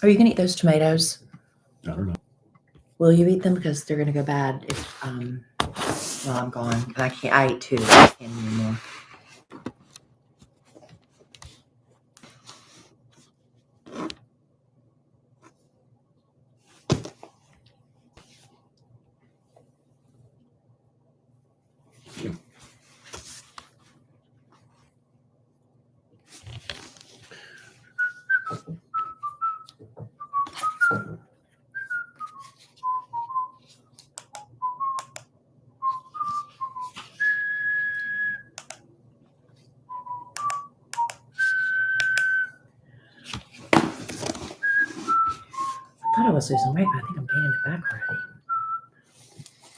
Are you going to eat those tomatoes? I don't know. Will you eat them? Because they're going to go bad if while I'm gone. And I eat two. I can't eat anymore. I thought I was losing weight, but I think I'm gaining it back already.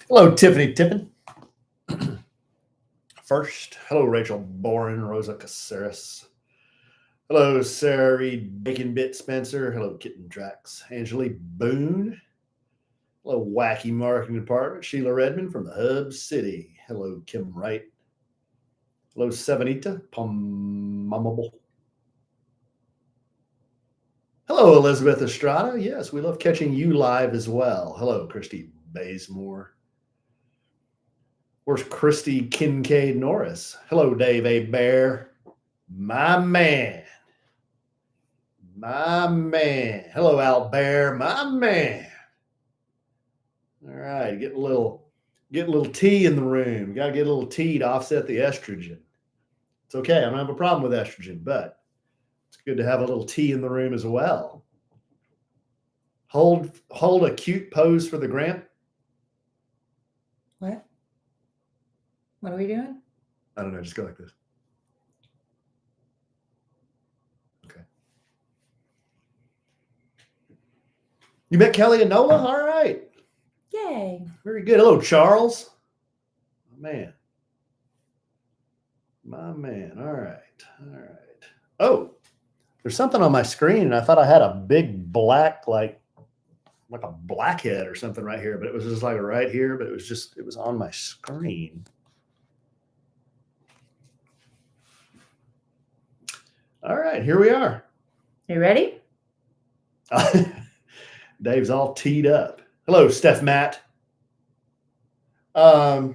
Hello, Tiffany Tippin. First, hello, Rachel Boren, Rosa Caceres. Hello, Sarah Reed, Bacon Bit Spencer. Hello, Kitten Drax. Angelique Boone. Hello, Wacky Marketing Department. Sheila Redmond from the Hub City. Hello, Kim Wright. Hello, Sevenita Pomamable. Hello, Elizabeth Estrada. Yes, we love catching you live as well. Hello, Christy Bazemore. Where's Christy Kincaid Norris? Hello, Dave A. Bear. My man. My man. Hello, Al Bear. My man. All right, get a little tea in the room. Got to get a little tea to offset the estrogen. It's okay. I don't have a problem with estrogen, but it's good to have a little tea in the room as well. Hold a cute pose for the gram. What? What are we doing? I don't know. Just go like this. Okay. You met Kellie and Nola? All right. Yay. Very good. Hello, Charles. My man. My man. All right. All right. Oh, there's something on my screen, and I thought I had a big black, like a blackhead or something right here, but it was just like right here, but it was on my screen. All right, here we are. You ready? Dave's all teed up. Hello, Steph Matt. Yeah.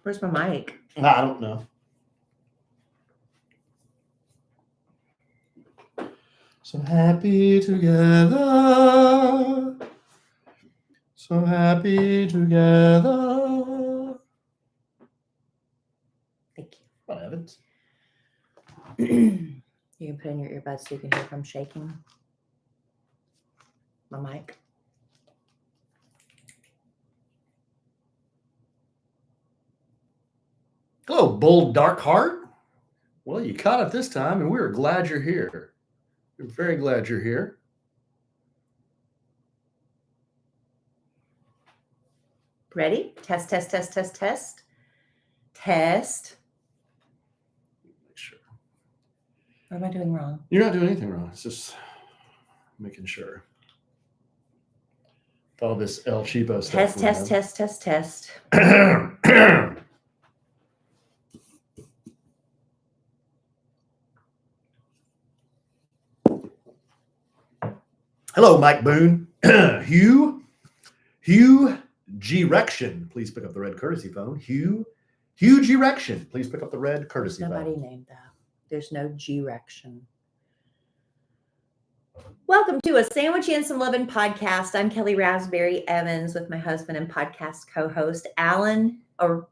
Where's my mic? I don't know. So happy together. So happy together. Thank you. What, Evans? You can put in your earbuds so you can hear if I'm shaking my mic. Hello, Bull Darkheart. Well, you caught it this time, and we're glad you're here. We're very glad you're here. Ready? Test, test, test, test, test. Test. Make sure. What am I doing wrong? You're not doing anything wrong. It's just making sure. All this El Cheapo stuff. Test. Hello, Mike Boone. Hugh G-Rection. Please pick up the red courtesy phone. Hugh G-Rection. Please pick up the red courtesy phone. Nobody named that. There's no G-Rection. Welcome to a Sandwich and Some Lovin' podcast. I'm Kellie Rasberry Evans with my husband and podcast co-host Alan Evans.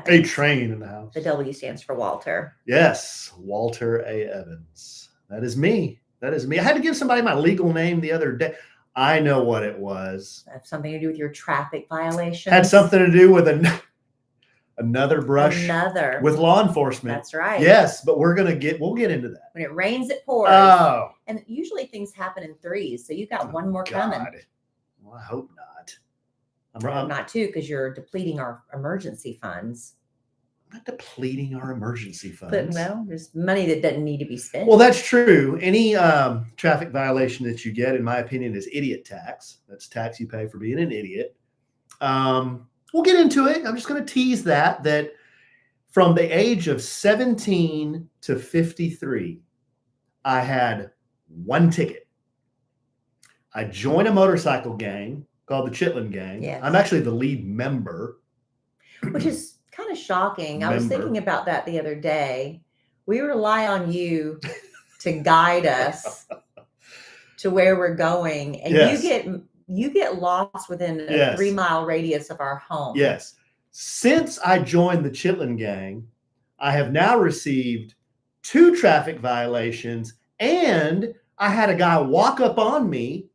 A train in the house. The W stands for Walter. Yes, Walter A. Evans. That is me. That is me. I had to give somebody my legal name the other day. I know what it was. That have something to do with your traffic violations. Had something to do with another brush. With law enforcement. That's right. Yes, but we'll get into that. When it rains, it pours. Oh. And usually things happen in threes. So you got one more coming. Well, I hope not. I'm not too, because you're depleting our emergency funds. I'm not depleting our emergency funds. But, well, there's money that doesn't need to be spent. Well, that's true. Any traffic violation that you get, in my opinion, is idiot tax. That's tax you pay for being an idiot. We'll get into it. I'm just going to tease that from the age of 17 to 53, I had one ticket. I joined a motorcycle gang called the Chitlin Gang. Yes. I'm actually the lead member. Which is kind of shocking. I was Member. thinking about that the other day. We rely on you to guide us to where we're going, and Yes. you get lost within a Yes. 3-mile radius of our home. Yes. Since I joined the Chitlin Gang, I have now received 2 traffic violations, and I had a guy walk up on me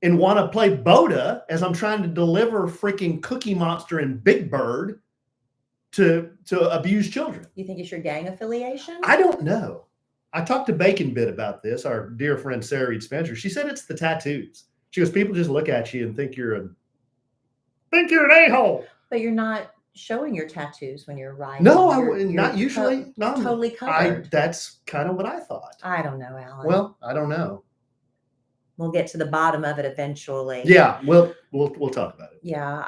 and want to play Boda as I'm trying to deliver freaking Cookie Monster and Big Bird to abuse children. You think it's your gang affiliation? I don't know. I talked to Bacon Bit about this, our dear friend Sarah Reed Spencer. She said it's the tattoos. She goes, people just look at you and think you're an a-hole. But you're not showing your tattoos when you're riding. No, You're not usually. No, totally covered. That's kind of what I thought. I don't know, Alan. Well, I don't know. We'll get to the bottom of it eventually. Yeah, we'll talk about it. Yeah,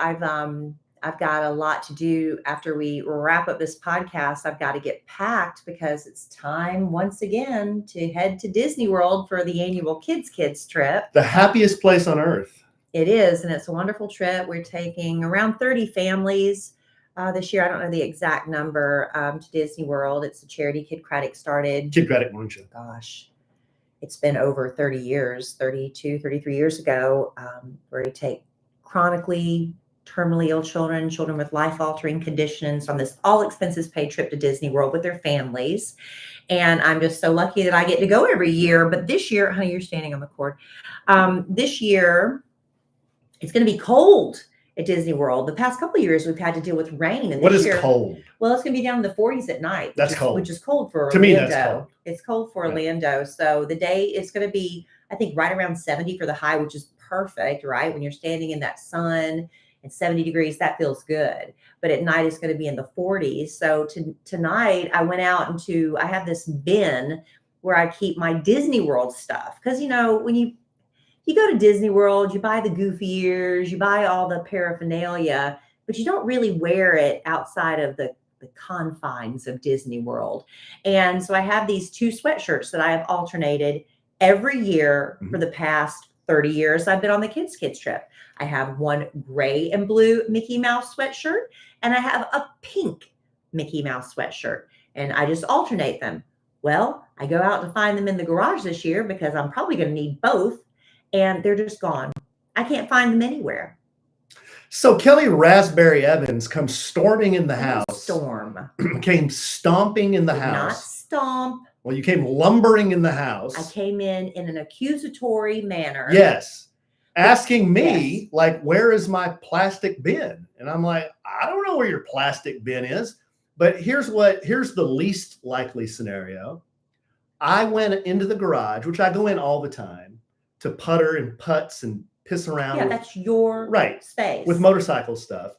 I've got a lot to do after we wrap up this podcast. I've got to get packed because it's time once again to head to Disney World for the annual Kids trip. The happiest place on earth. It is, and it's a wonderful trip. We're taking around 30 families this year. I don't know the exact number to Disney World. It's a charity Kid Craddock started. Kid Craddock, weren't you? Gosh, it's been over 30 years, 32, 33 years ago, where we take chronically terminally ill children with life-altering conditions on this all-expenses-paid trip to Disney World with their families. And I'm just so lucky that I get to go every year. But this year, honey, you're standing on the cord. This year, it's going to be cold at Disney World. The past couple of years, we've had to deal with rain. And What this is year, cold? well, it's going to be down in the 40s at night. That's cold. Which is cold for To Orlando. me, that's cold. It's cold for Yeah. Orlando. So the day is going to be, I think, right around 70 for the high, which is perfect, right? When you're standing in that sun and 70 degrees, that feels good. But at night, it's going to be in the 40s. So tonight, I went out I have this bin where I keep my Disney World stuff. Because, you know, when you go to Disney World, you buy the goofy ears, you buy all the paraphernalia, but you don't really wear it outside of the confines of Disney World. And so I have these 2 sweatshirts that I have alternated every year for the past 30 years I've been on the kids trip. I have one gray and blue Mickey Mouse sweatshirt, and I have a pink Mickey Mouse sweatshirt, and I just alternate them. Well, I go out to find them in the garage this year because I'm probably going to need both, and they're just gone. I can't find them anywhere. So Kellie Rasberry Evans comes storming in the house. Storm. Came stomping in the Not house. stomp. Well, you came lumbering in the house. I came in an accusatory manner. Yes. Asking me, like, where is my plastic bin? And I'm like, I don't know where your plastic bin is. But here's the least likely scenario. I went into the garage, which I go in all the time, to putter and putz and piss around. Yeah, that's your space. With motorcycle stuff.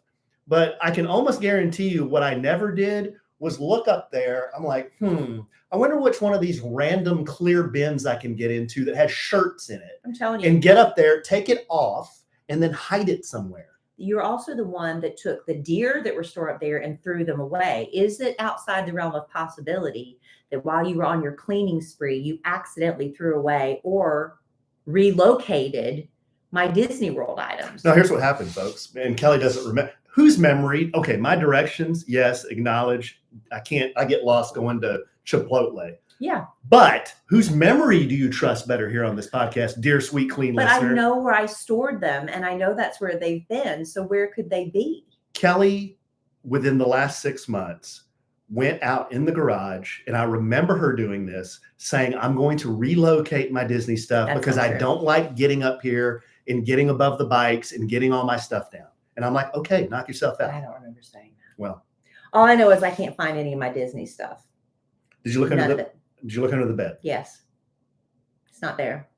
But I can almost guarantee you what I never did was look up there. I'm like, I wonder which one of these random clear bins I can get into that has shirts in it. I'm telling you. And get up there, take it off, and then hide it somewhere. You're also the one that took the deer that were stored up there and threw them away. Is it outside the realm of possibility that while you were on your cleaning spree, you accidentally threw away or relocated my Disney World items? Now, here's what happened, folks. And Kellie doesn't remember. Whose memory? Okay, my directions, yes, acknowledge. I get lost going to Chipotle. Yeah. But whose memory do you trust better here on this podcast, dear sweet clean listener? But I know where I stored them, and I know that's where they've been. So where could they be? Kellie, within the last 6 months, went out in the garage, and I remember her doing this, saying, I'm going to relocate my Disney stuff because I don't like getting up here and getting above the bikes and getting all my stuff down. And I'm like, okay, knock yourself out. I don't remember saying that. Well, all I know is I can't find any of my Disney stuff. Did you look under the bed? Yes. It's not there.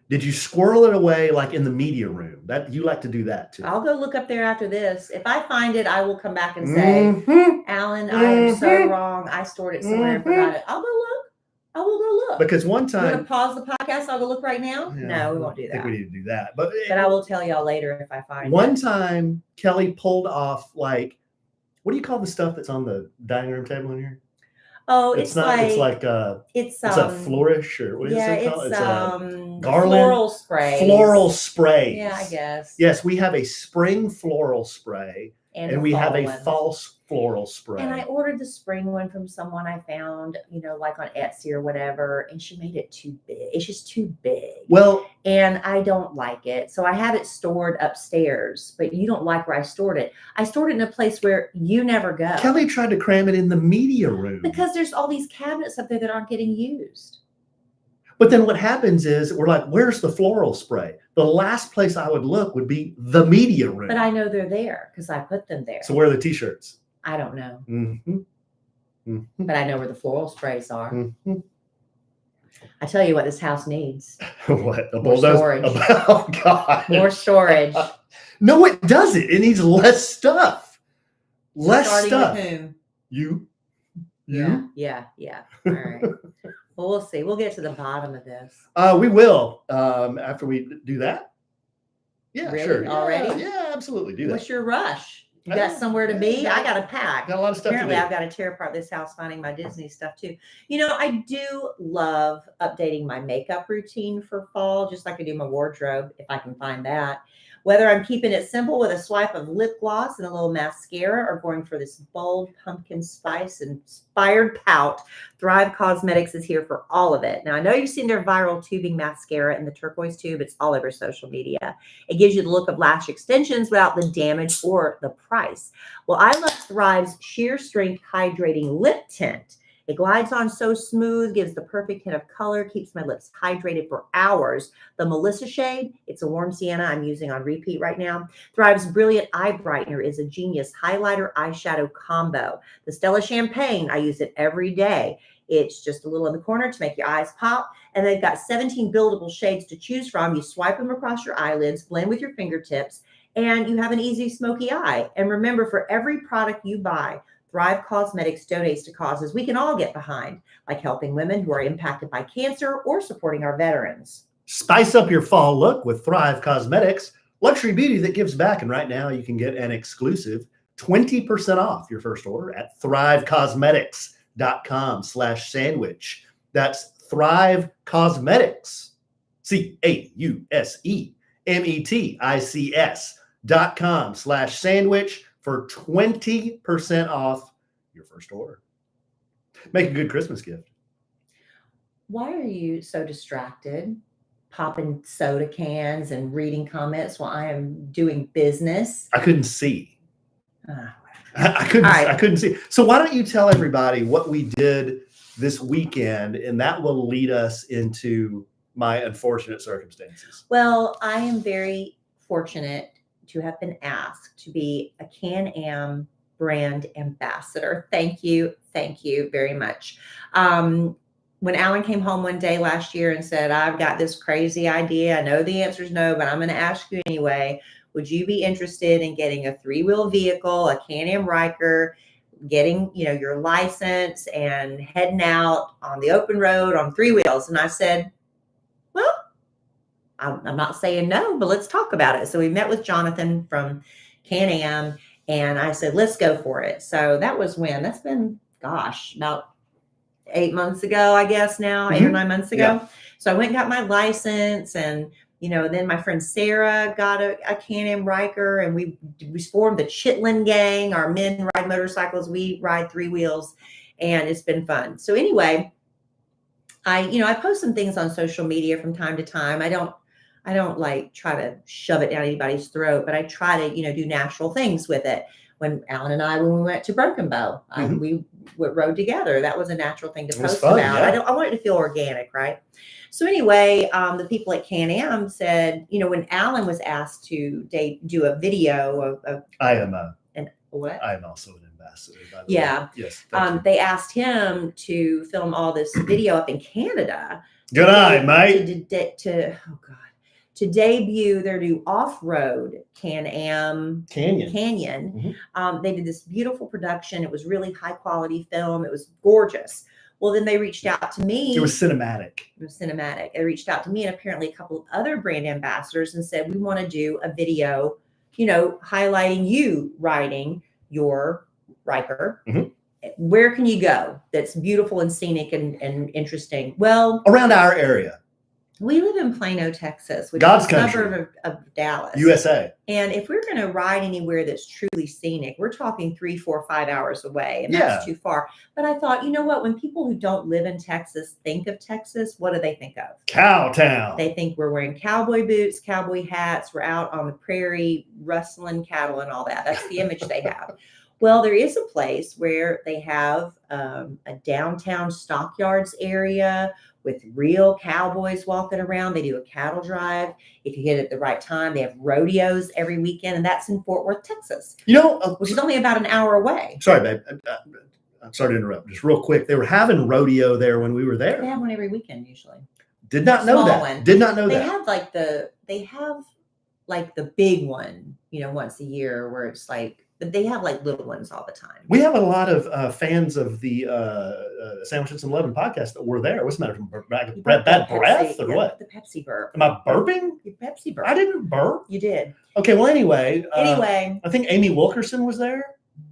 Did you squirrel it away like in the media room? That you like to do that too. I'll go look up there after this. If I find it, I will come back and say, Alan, I am so wrong. I stored it somewhere and forgot it. I'll go look. I will go look. Because one You want time, to pause the podcast? I'll go look right now. Yeah, No, we won't do I think that. we need to do that. But I will tell y'all later if I find it. one time, Kellie pulled off like, what do you call the stuff that's on the dining room table in here? Oh, It's not. It's like it's it's a flourish or what is yeah, it called? it's It's a the garland. floral sprays. Floral sprays. Yeah, I guess. Yes, we have a spring floral spray, and we have a one. false floral spray. And I ordered the spring one from someone I found, like on Etsy or whatever, and she made it too big. It's just too big. Well, and I don't like it. So I have it stored upstairs, but you don't like where I stored it. I stored it in a place where you never go. Kellie tried to cram it in the media room. Because there's all these cabinets up there that aren't getting used. But then what happens is we're like, where's the floral spray? The last place I would look would be the media room. But I know they're there because I put them there. So where are the t-shirts? I don't know. Mm-hmm. Mm-hmm. But I know where the floral sprays are. Mm-hmm. I tell you what this house needs. What? A More bulldozer? storage. Oh, God. More storage. No, it doesn't. It needs less stuff. Less Starting stuff. with whom? You. Yeah. All right. Well, we'll see. We'll get to the bottom of this. We will after we do that. Yeah, really? Sure. Already? Yeah, absolutely. Do that. What's your rush? You got somewhere to be? I got to pack. Got a lot of stuff Apparently, to do. I've got to tear apart this house finding my Disney stuff too. I do love updating my makeup routine for fall, just like I do my wardrobe, if I can find that. Whether I'm keeping it simple with a swipe of lip gloss and a little mascara or going for this bold pumpkin spice inspired pout, Thrive Cosmetics is here for all of it. Now, I know you've seen their viral tubing mascara in the turquoise tube. It's all over social media. It gives you the look of lash extensions without the damage or the price. Well, I love Thrive's Sheer Strength Hydrating Lip Tint. It glides on so smooth, gives the perfect hint of color, keeps my lips hydrated for hours. The Melissa shade, it's a warm sienna I'm using on repeat right now. Thrive's Brilliant Eye Brightener is a genius highlighter eyeshadow combo. The Stella Champagne, I use it every day. It's just a little in the corner to make your eyes pop. And they've got 17 buildable shades to choose from. You swipe them across your eyelids, blend with your fingertips, and you have an easy smoky eye. And remember, for every product you buy, Thrive Cosmetics donates to causes we can all get behind, like helping women who are impacted by cancer or supporting our veterans. Spice up your fall look with Thrive Cosmetics, luxury beauty that gives back. And right now you can get an exclusive 20% off your first order at thrivecosmetics.com/sandwich. That's Thrive Cosmetics, CAUSEMETICS.com/sandwich for 20% off your first order. Make a good Christmas gift. Why are you so distracted, popping soda cans and reading comments while I am doing business? I couldn't see. Ah, I couldn't see. So why don't you tell everybody what we did this weekend, and that will lead us into my unfortunate circumstances. Well, I am very fortunate to have been asked to be a Can-Am brand ambassador. Thank you very much. When Alan came home one day last year and said, I've got this crazy idea. I know the answer is no, but I'm going to ask you anyway. Would you be interested in getting a 3-wheel vehicle, a Can-Am Ryker, getting, your license and heading out on the open road on 3 wheels? And I said, well, I'm not saying no, but let's talk about it. So we met with Jonathan from Can-Am, and I said, let's go for it. So that was when? That's been, about 8 months ago, I guess now, 8 or 9 months ago. Yeah. So I went and got my license, and then my friend Sarah got a Can-Am Ryker, and we formed the Chitlin Gang. Our men ride motorcycles, we ride 3 wheels, and it's been fun. So anyway, I post some things on social media from time to time. I don't like try to shove it down anybody's throat, but I try to, do natural things with it. When Alan and I, when we went to Broken Bow, we rode together. That was a natual thing to post about. Yeah. I want it to feel organic, right? So anyway, the people at Can-Am said, when Alan was asked to do a video of I am what? I'm also an ambassador, by the way. Yes. They asked him to film all this video up in Canada. Good eye, mate. To debut their new off-road Can-Am Canyon. Mm-hmm. They did this beautiful production. It was really high-quality film. It was gorgeous. Well, then they reached out to me. It was cinematic. They reached out to me and apparently a couple of other brand ambassadors and said, we want to do a video, highlighting you riding your Ryker. Mm-hmm. Where can you go that's beautiful and scenic and interesting? Well, Around our area. we live in Plano, Texas, which God's is a country. suburb of Dallas. USA. And if we're going to ride anywhere that's truly scenic, we're talking 3, 4, 5 hours away, and Yeah. that's too far. But I thought, you know what? When people who don't live in Texas think of Texas, what do they think of? Cowtown. They think we're wearing cowboy boots, cowboy hats, we're out on the prairie rustling cattle and all that. That's the image they have. Well, there is a place where they have a downtown stockyards area with real cowboys walking around. They do a cattle drive. If you hit it at the right time, they have rodeos every weekend, and that's in Fort Worth, Texas. You know, which is only about an hour away. Sorry, babe. I'm sorry to interrupt. Just real quick. They were having rodeo there when we were there. They have one every weekend usually. Did not know that. One. Did not know they that. They have like the big one, once a year where it's like, but they have like little ones all the time. We have a lot of fans of the Sandwiches and Lovin podcast that were there. What's the matter? Bad breath or what? The Pepsi burp. Am I burping? Your Pepsi burp. I didn't burp. You did. Okay, well, anyway. I think Amy Wilkerson was there.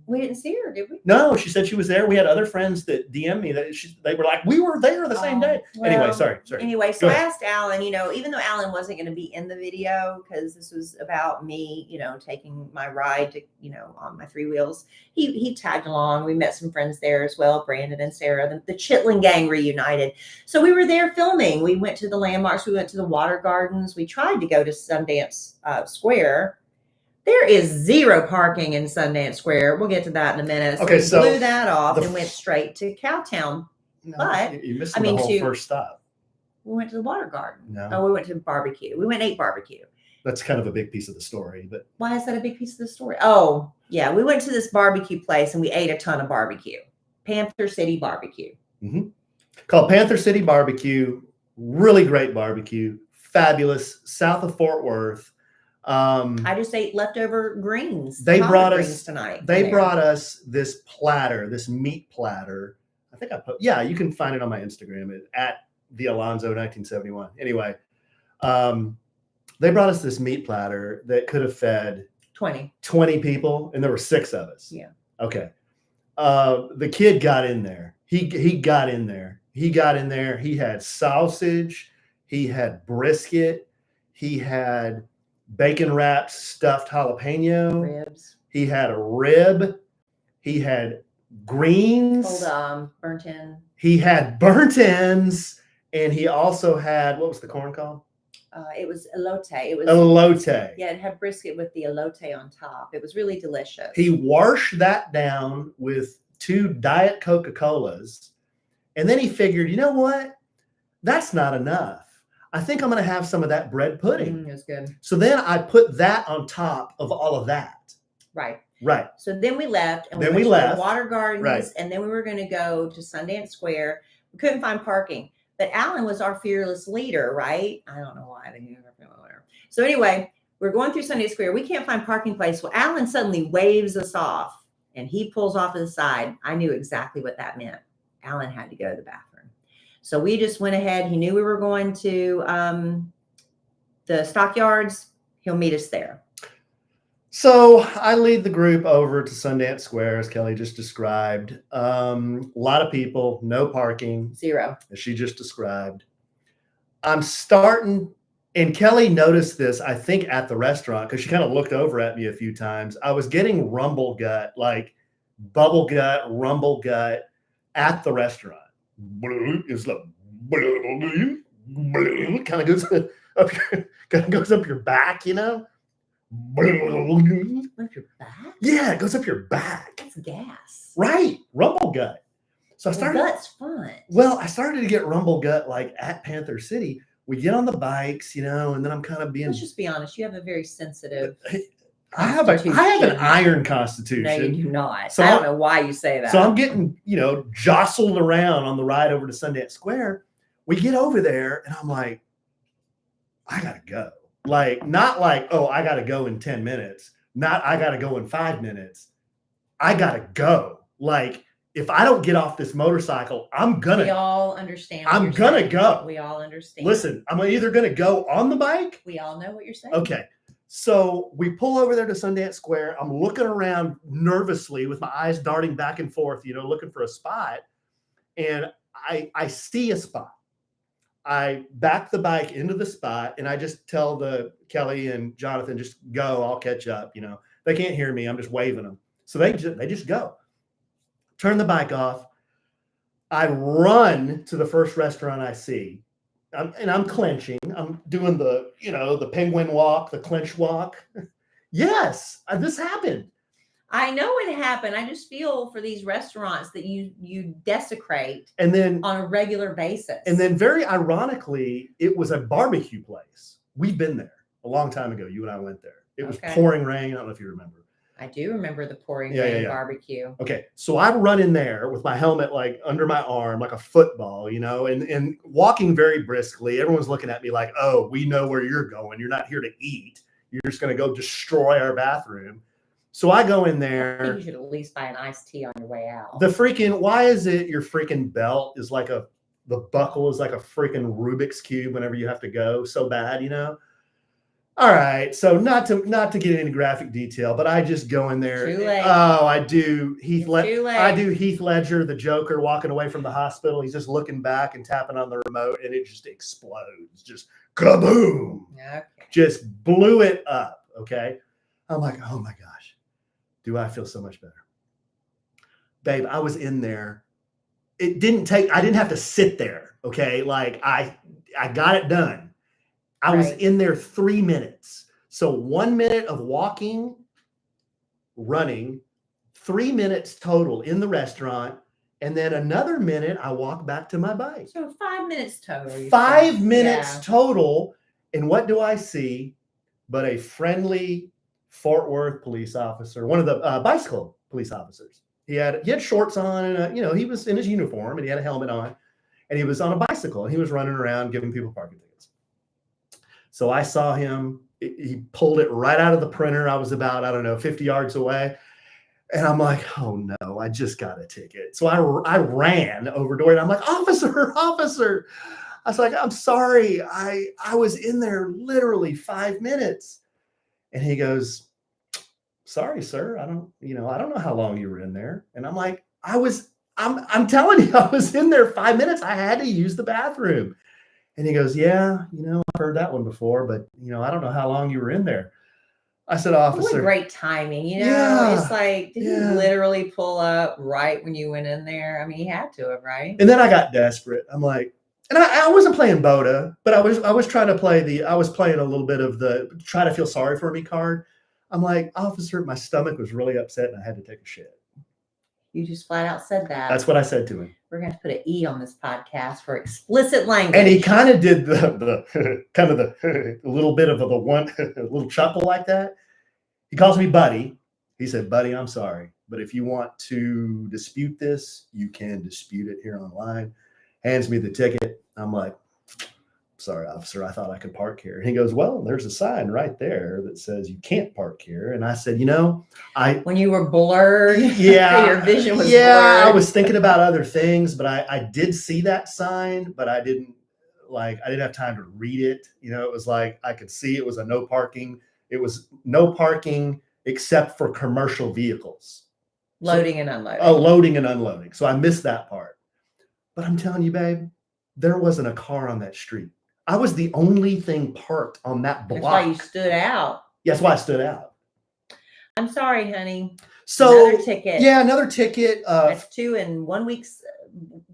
We didn't see her, did we? No, she said she was there. We had other friends that DM'd me that they were like, we were there the same day. Well, anyway, sorry. Anyway, so I asked Alan, even though Alan wasn't going to be in the video because this was about me, taking my ride to, on my 3 wheels, he tagged along. We met some friends there as well, Brandon and Sarah, the Chitlin gang reunited. So we were there filming. We went to the landmarks. We went to the water gardens. We tried to go to Sundance Square. There is 0 parking in Sundance Square. We'll get to that in a minute. So we blew that off and went straight to Cowtown. No, but you missed the whole first stop. We went to the water garden. No. Oh, we went to barbecue. We went and ate barbecue. That's kind of a big piece of the story. But why is that a big piece of the story? Oh, yeah. We went to this barbecue place and we ate a ton of barbecue. Panther City Barbecue. Mm-hmm. Called Panther City Barbecue. Really great barbecue. Fabulous. South of Fort Worth. I just ate leftover greens. They brought us tonight. They brought us this platter, this meat platter. I think you can find it on my Instagram at the Alonzo 1971. Anyway, they brought us this meat platter that could have fed 20 people, and there were 6 of us. Yeah. Okay. The kid got in there. He got in there. He had sausage. He had brisket. He had bacon wrapped stuffed jalapeno. Ribs. He had a rib. He had greens. Burnt in. He had burnt ends. And he also had, what was the corn called? It was elote. Elote. Yeah, it had brisket with the elote on top. It was really delicious. He washed that down with 2 Diet Coca-Colas. And then he figured, you know what? That's not enough. I think I'm going to have some of that bread pudding. It was good. So then I put that on top of all of that. Right. So then we left. And we went left. to the water gardens. Right. And then we were going to go to Sundance Square. We couldn't find parking. But Alan was our fearless leader, right? I don't know why. So anyway, we're going through Sundance Square. We can't find parking place. Well, Alan suddenly waves us off. And he pulls off to the side. I knew exactly what that meant. Alan had to go to the bathroom. So we just went ahead. He knew we were going to the stockyards. He'll meet us there. So I lead the group over to Sundance Square, as Kelly just described. A lot of people, no parking. 0. As she just described. I'm starting, and Kelly noticed this, I think, at the restaurant, because she kind of looked over at me a few times. I was getting rumble gut, like bubble gut, rumble gut at the restaurant. It's like kind of goes up your back, Up your back? Yeah, it goes up your back. That's gas. Right. Rumble gut. So I started. Gut's fun. Well, I started to get rumble gut like at Panther City. We get on the bikes, and then I'm kind of being. Let's just be honest. You have a very sensitive. I have an iron constitution. No, you do not. So I don't know why you say that. So I'm getting, jostled around on the ride over to Sundance Square. We get over there and I'm like, I gotta go. Like, not like, oh, I gotta go in 10 minutes. Not I gotta go in 5 minutes. I gotta go. Like, if I don't get off this motorcycle, I'm gonna. We all understand. I'm gonna go. We all understand. Listen, I'm either gonna go on the bike. We all know what you're saying. Okay. So we pull over there to Sundance Square. I'm looking around nervously with my eyes darting back and forth, looking for a spot. And I see a spot. I back the bike into the spot and I just tell the Kellie and Jonathan, just go, I'll catch up. They can't hear me. I'm just waving them. So they just go. Turn the bike off. I run to the first restaurant I see. I'm clenching. I'm doing the penguin walk, the clench walk. Yes, this happened. I know it happened. I just feel for these restaurants that you desecrate and then on a regular basis. And then very ironically, it was a barbecue place. We've been there a long time ago. You and I went there. It was pouring rain. I don't know if you remember. I do remember the pouring rain barbecue. Okay. So I run in there with my helmet like under my arm, like a football, and walking very briskly. Everyone's looking at me like, oh, we know where you're going. You're not here to eat. You're just going to go destroy our bathroom. So I go in there. I think you should at least buy an iced tea on your way out. Why is it your freaking belt is like the buckle is like a freaking Rubik's Cube whenever you have to go so bad, All right. So not to get into graphic detail, but I just go in there. Too late. Oh, I do I do Heath Ledger, the Joker, walking away from the hospital. He's just looking back and tapping on the remote and it just explodes. Just kaboom. Okay. Just blew it up. Okay. I'm like, oh my gosh. Do I feel so much better? Babe, I was in there. I didn't have to sit there. Okay. Like I got it done. I was in there 3 minutes. So 1 minute of walking, running, 3 minutes total in the restaurant. And then another minute, I walk back to my bike. So 5 minutes total. 5 minutes total. And what do I see but a friendly Fort Worth police officer, one of the bicycle police officers. He had shorts on and he was in his uniform and he had a helmet on and he was on a bicycle and he was running around giving people parking tickets. So I saw him. He pulled it right out of the printer. I was about, 50 yards away. And I'm like, oh no, I just got a ticket. So I ran over to it. I'm like, officer. I was like, I'm sorry. I was in there literally 5 minutes. And he goes, sorry, sir. I don't know how long you were in there. And I'm like, I'm telling you, I was in there 5 minutes. I had to use the bathroom. And he goes, yeah, I've heard that one before, but I don't know how long you were in there. I said, officer. What great timing, It's like, did he literally pull up right when you went in there? I mean, he had to have, right? And then I got desperate. I'm like, and I wasn't playing Boda, but I was trying to play I was playing a little bit of the try to feel sorry for me card. I'm like, officer, my stomach was really upset and I had to take a shit. You just flat out said that. That's what I said to him. We're going to put an E on this podcast for explicit language. And he kind of did the kind of the little bit of the one little chuckle like that. He calls me buddy. He said, buddy, I'm sorry, but if you want to dispute this, you can dispute it here online. Hands me the ticket. I'm like, sorry, officer, I thought I could park here. And he goes, well, there's a sign right there that says you can't park here. And I said, when you were blurred, your vision was blurred. I was thinking about other things, but I did see that sign, but I didn't have time to read it. It was like, I could see it was a no parking. It was no parking except for commercial vehicles. Loading and unloading. Oh, loading and unloading. So I missed that part. But I'm telling you, babe, there wasn't a car on that street. I was the only thing parked on that block. That's why you stood out. That's why I stood out. I'm sorry, honey. So another ticket. Yeah, another ticket. That's 2 in 1 week's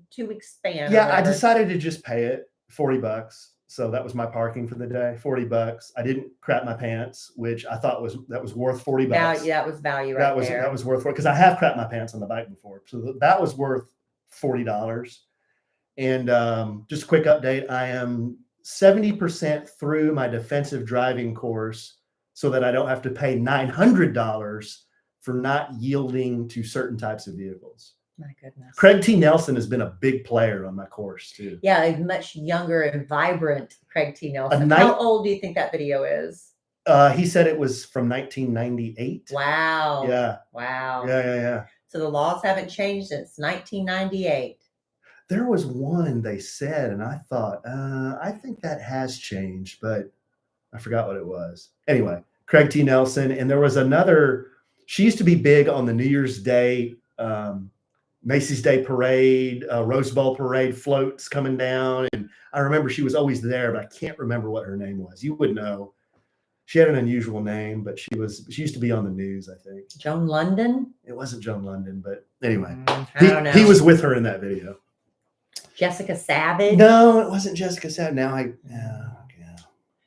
2 weeks span. Yeah, I decided to just pay it $40. So that was my parking for the day, $40. I didn't crap my pants, which I thought was worth $40. That was value right there. That was worth it because I have crapped my pants on the bike before. So that was worth $40. And just a quick update, I am 70% through my defensive driving course so that I don't have to pay $900 for not yielding to certain types of vehicles. My goodness. Craig T. Nelson has been a big player on my course too. Yeah, a much younger and vibrant Craig T. Nelson. How old do you think that video is? He said it was from 1998. Wow. Yeah. Wow. Yeah. So the laws haven't changed since 1998. There was one they said, and I thought, I think that has changed, but I forgot what it was. Anyway, Craig T. Nelson. And there was another, she used to be big on the New Year's Day, Macy's Day Parade, Rose Bowl Parade floats coming down. And I remember she was always there, but I can't remember what her name was. You would know. She had an unusual name, but she used to be on the news, I think. Joan London? It wasn't Joan London, but anyway. I don't know. He was with her in that video. Jessica Savage? No, it wasn't Jessica Savage.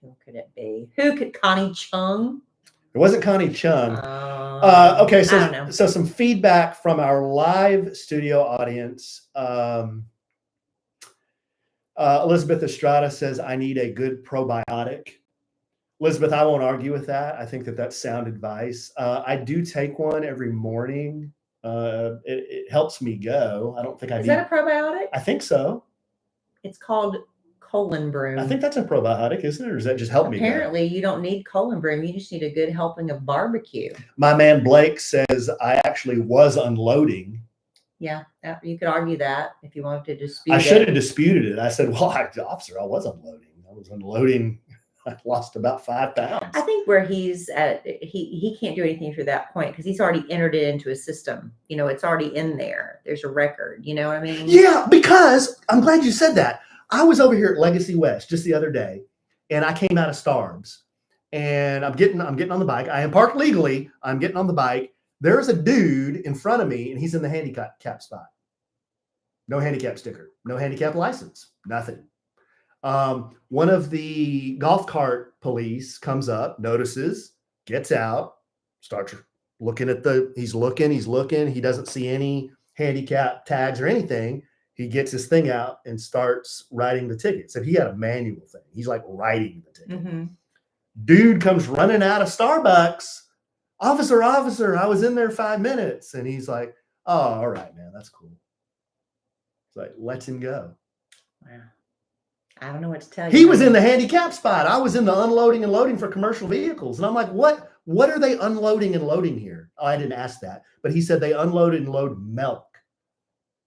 Who could it be? Who could Connie Chung? It wasn't Connie Chung. Okay, so some feedback from our live studio audience. Elizabeth Estrada says, I need a good probiotic. Elizabeth, I won't argue with that. I think that's sound advice. I do take one every morning. It helps me go. I don't think Is that a probiotic? I think so. It's called colon broom. I think that's a probiotic, isn't it? Or does that just help me? Apparently, you don't need colon broom. You just need a good helping of barbecue. My man Blake says I actually was unloading. Yeah, you could argue that if you wanted to dispute it. I should have disputed it. I said, well, officer, I was unloading. I was unloading. I lost about 5 pounds. I think where he's at, he can't do anything for that point because he's already entered it into his system. You know, it's already in there. There's a record. You know what I mean? Yeah, because I'm glad you said that. I was over here at Legacy West just the other day, and I came out of Starbs, and I'm getting on the bike. I am parked legally. I'm getting on the bike. There's a dude in front of me, and he's in the handicap spot. No handicap sticker, no handicap license, nothing. One of the golf cart police comes up, notices, gets out, starts looking at he's looking. He doesn't see any handicap tags or anything. He gets his thing out and starts writing the ticket. So he had a manual thing. He's like writing the ticket. Mm-hmm. Dude comes running out of Starbucks. Officer, I was in there 5 minutes. And he's like, oh, all right, man, that's cool. It's like, lets him go. Wow. I don't know what to tell you. He was in the handicap spot. I was in the unloading and loading for commercial vehicles. And I'm like, what are they unloading and loading here? Oh, I didn't ask that. But he said they unloaded and load milk.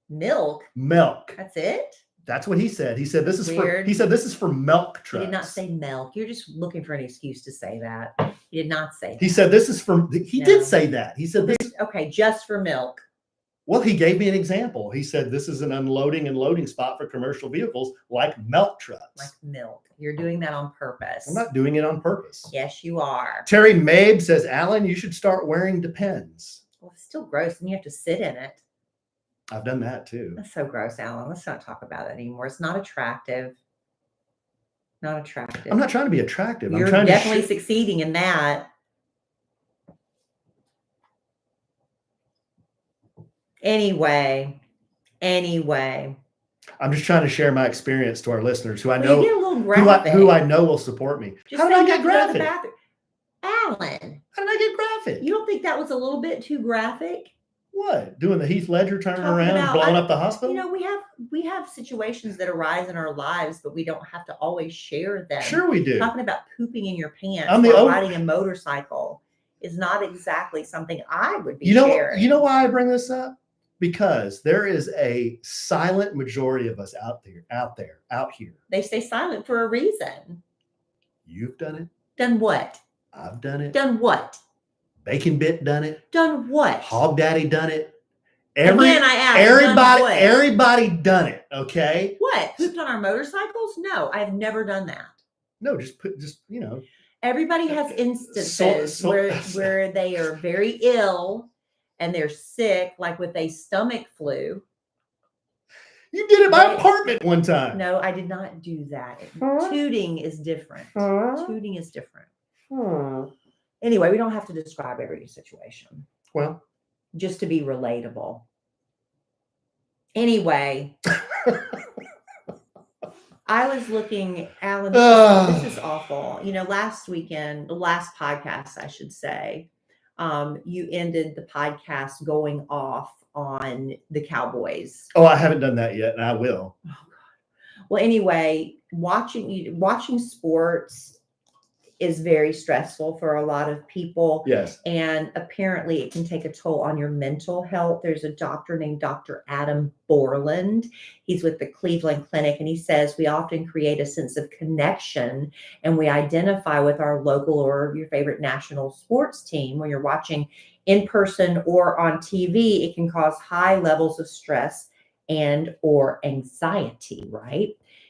Milk. That's it? That's what he said. He said this is for milk trucks. He did not say milk. You're just looking for an excuse to say that. He did not say that. He said this is for did say that. He said this is okay, just for milk. Well, he gave me an example. He said this is an unloading and loading spot for commercial vehicles like milk trucks. Like milk. You're doing that on purpose. I'm not doing it on purpose. Yes, you are. Terry Mabe says, Alan, you should start wearing Depends. Well, it's still gross and you have to sit in it. I've done that too. That's so gross, Alan. Let's not talk about it anymore. It's not attractive. Not attractive. I'm not trying to be attractive. You're definitely succeeding in that. Anyway. I'm just trying to share my experience to our listeners who I know you get a little graphic. who I know will support me. How did I get graphic? Alan. How did I get graphic? You don't think that was a little bit too graphic? What? Doing the Heath Ledger turning around and blowing up the hospital? You know, we have situations that arise in our lives, but we don't have to always share them. Sure we do. Talking about pooping in your pants while riding a motorcycle is not exactly something I would be sharing. You know why I bring this up? Because there is a silent majority of us out here. They stay silent for a reason. You've done it. Done what? I've done it. Done what? Bacon Bit done it. Done what? Hog Daddy done it. Again, I asked. Everybody done it. Okay. What? Pooped on our motorcycles? No, I've never done that. No, just Everybody has instances where they are very ill and they're sick, like with a stomach flu. You did it my apartment one time. No, I did not do that. Tooting is different. Tooting is different. Anyway, we don't have to describe every situation. Well, just to be relatable. Anyway, I was looking, Alan, this is awful. You know, last weekend, the last podcast, I should say, you ended the podcast going off on the Cowboys. Oh, I haven't done that yet, and I will. Oh, God. Well, anyway, watching sports is very stressful for a lot of people. Yes. And apparently it can take a toll on your mental health. There's a doctor named Dr. Adam Borland. He's with the Cleveland Clinic, and he says we often create a sense of connection and we identify with our local or your favorite national sports team. When you're watching in person or on TV, it can cause high levels of stress and or anxiety, right?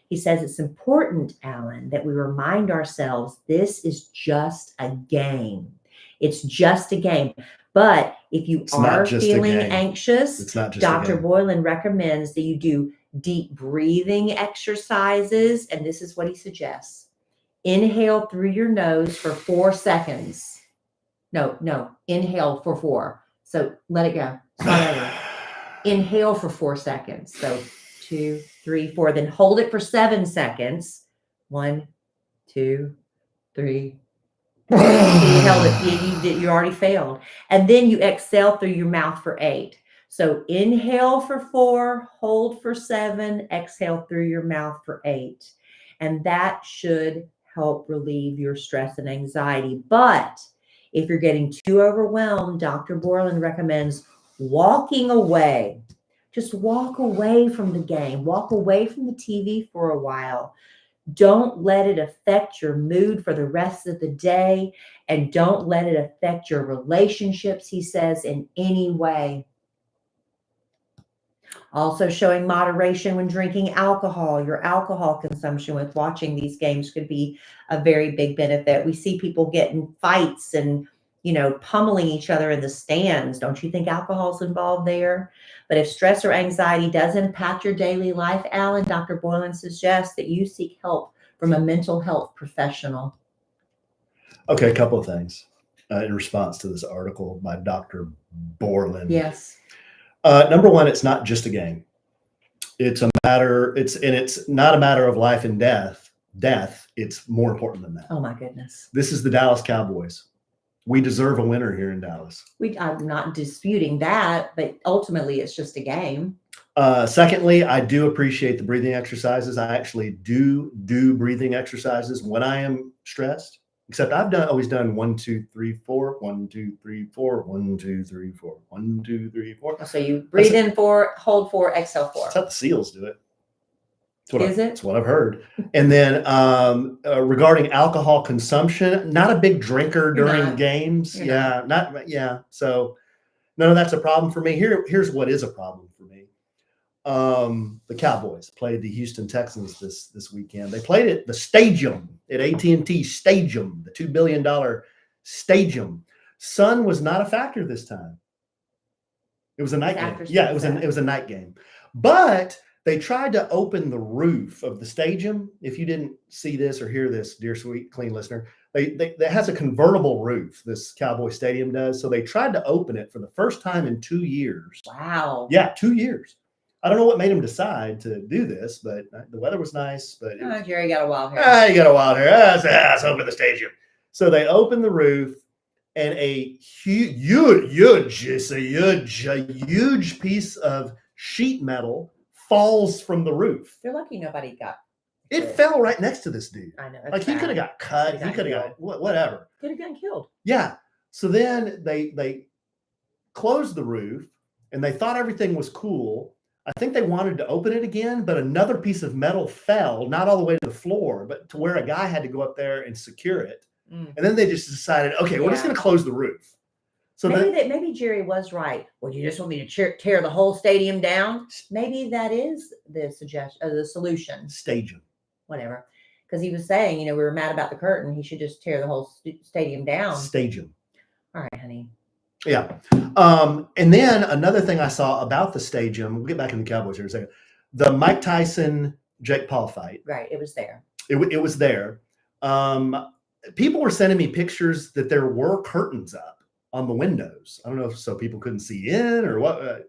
He says it's important, Alan, that we remind ourselves this is just a game. It's just a game. But if you are feeling anxious, it's not just Dr. Boylan recommends that you do deep breathing exercises. And this is what he suggests. Inhale through your nose for 4 seconds. No, inhale for 4. So let it go. Start over. Inhale for 4 seconds. So 2, 3, 4. Then hold it for 7 seconds. 1, 2, 3. You held it. You already failed. And then you exhale through your mouth for 8. So inhale for 4, hold for 7, exhale through your mouth for 8. And that should help relieve your stress and anxiety. But if you're getting too overwhelmed, Dr. Borland recommends walking away. Just walk away from the game. Walk away from the TV for a while. Don't let it affect your mood for the rest of the day. And don't let it affect your relationships, he says, in any way. Also showing moderation when drinking alcohol. Your alcohol consumption with watching these games could be a very big benefit. We see people get in fights and, pummeling each other in the stands. Don't you think alcohol's involved there? But if stress or anxiety does impact your daily life, Alan, Dr. Boylan suggests that you seek help from a mental health professional. Okay, a couple of things in response to this article by Dr. Borland. Yes. Number one, it's not just a game. It's not a matter of life and death. It's more important than that. Oh my goodness. This is the Dallas Cowboys. We deserve a winner here in Dallas. I'm not disputing that, but ultimately it's just a game. Secondly, I do appreciate the breathing exercises. I actually do breathing exercises when I am stressed. Except I've always done 1, 2, 3, 4, 1, 2, 3, 4, 1, 2, 3, 4, 1, 2, 3, 4. So you breathe in 4, hold 4, exhale 4. That's how the SEALs do it. That's what I've heard. And then regarding alcohol consumption, not a big drinker during games. So none of that's a problem for me. Here's what is a problem for me. The Cowboys played the Houston Texans this weekend. They played at the stadium at AT&T Stadium, the $2 billion stadium. Sun was not a factor this time. It was a night game. Yeah, it was a night game. But they tried to open the roof of the stadium. If you didn't see this or hear this, dear sweet clean listener, that has a convertible roof. This Cowboy Stadium does. So they tried to open it for the first time in 2 years. Wow. Yeah, 2 years. I don't know what made him decide to do this, but the weather was nice. But Jerry got a wild hair. You got a wild hair. Let's open the stadium. So they opened the roof, and a huge piece of sheet metal falls from the roof. They're lucky nobody got it. Fell right next to this dude. I know. Like he could have got cut. He could have got whatever. Could have gotten killed. Yeah. So then they closed the roof, and they thought everything was cool. I think they wanted to open it again, but another piece of metal fell, not all the way to the floor, but to where a guy had to go up there and secure it. And then they just decided, okay, we're just going to close the roof. So maybe Jerry was right. Well, you just want me to tear the whole stadium down? Maybe that is the solution. Stadium. Whatever. Because he was saying, we were mad about the curtain. He should just tear the whole stadium down. Stadium. All right, honey. Yeah. And then another thing I saw about the stadium, we'll get back in the Cowboys here in a second. The Mike Tyson, Jake Paul fight. Right. It was there. It was there. People were sending me pictures that there were curtains up on the windows. I don't know if so people couldn't see in or what,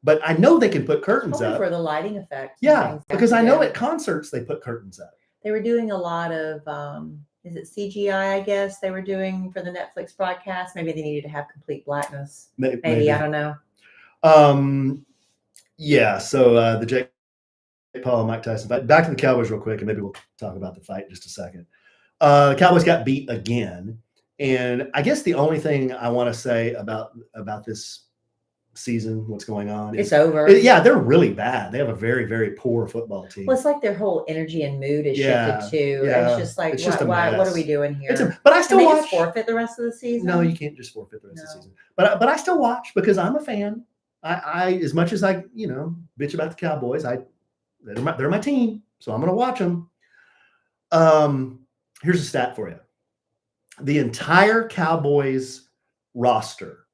but I know they can put curtains up. For the lighting effect. Yeah, because I know at concerts they put curtains up. They were doing a lot of, is it CGI, I guess, they were doing for the Netflix broadcast? Maybe they needed to have complete blackness. Maybe. I don't know. Yeah, so the Jake Paul and Mike Tyson fight. Back to the Cowboys real quick, and maybe we'll talk about the fight in just a second. The Cowboys got beat again. And I guess the only thing I want to say about this season, what's going on, It's over. Yeah, they're really bad. They have a very, very poor football team. Well, it's like their whole energy and mood is Yeah, shifted too. yeah. It's just like, It's just a what are mess. we doing here? But I still Can they watch. just forfeit the rest of the season? No, you can't just forfeit the rest of the season. But I still watch because I'm a fan. I as much as I bitch about the Cowboys, they're my team, so I'm going to watch them. Here's a stat for you: the entire Cowboys roster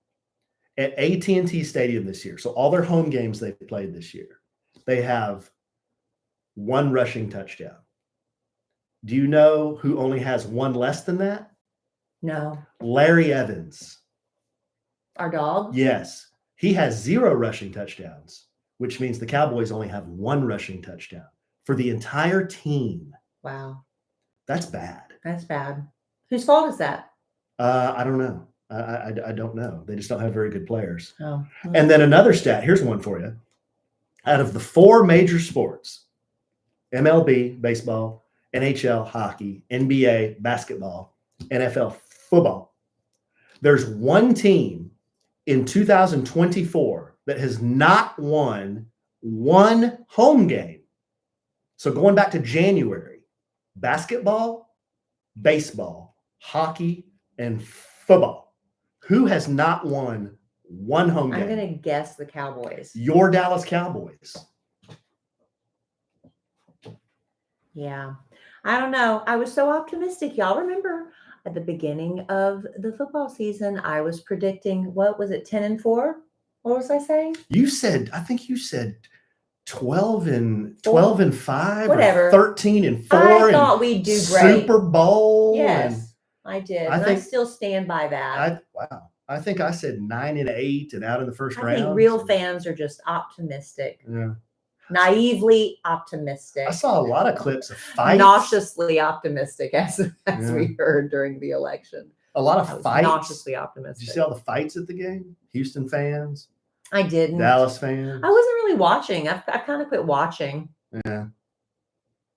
at AT&T Stadium this year, so all their home games they've played this year, they have one rushing touchdown. Do you know who only has one less than that? No. Larry Evans. Our dog? Yes. He has 0 rushing touchdowns, which means the Cowboys only have 1 rushing touchdown for the entire team. Wow. That's bad. That's bad. Whose fault is that? I don't know. I don't know. They just don't have very good players. Oh. And then another stat. Here's one for you. Out of the 4 major sports, MLB, baseball, NHL, hockey, NBA, basketball, NFL, football, there's one team in 2024 that has not won one home game. So going back to January, basketball, baseball, hockey, and football. Who has not won one home game? I'm going to guess the Cowboys. Your Dallas Cowboys. Yeah. I don't know. I was so optimistic. Y'all remember at the beginning of the football season, I was predicting, what was it, 10-4? What was I saying? I think you said 12-5, whatever, or 13-4. I thought we'd do great. Super Bowl. Yes, I did. I still stand by that. Wow. I think I said 9-8 and out in the first round. I think real fans are just optimistic. Yeah. Naively optimistic. I saw a lot of clips of fights. Nauseously optimistic, as we heard during the election. A lot of fights. Nauseously optimistic. Did you see all the fights at the game? Houston fans. I didn't. Dallas fans. I wasn't really watching. I've kind of quit watching. Yeah.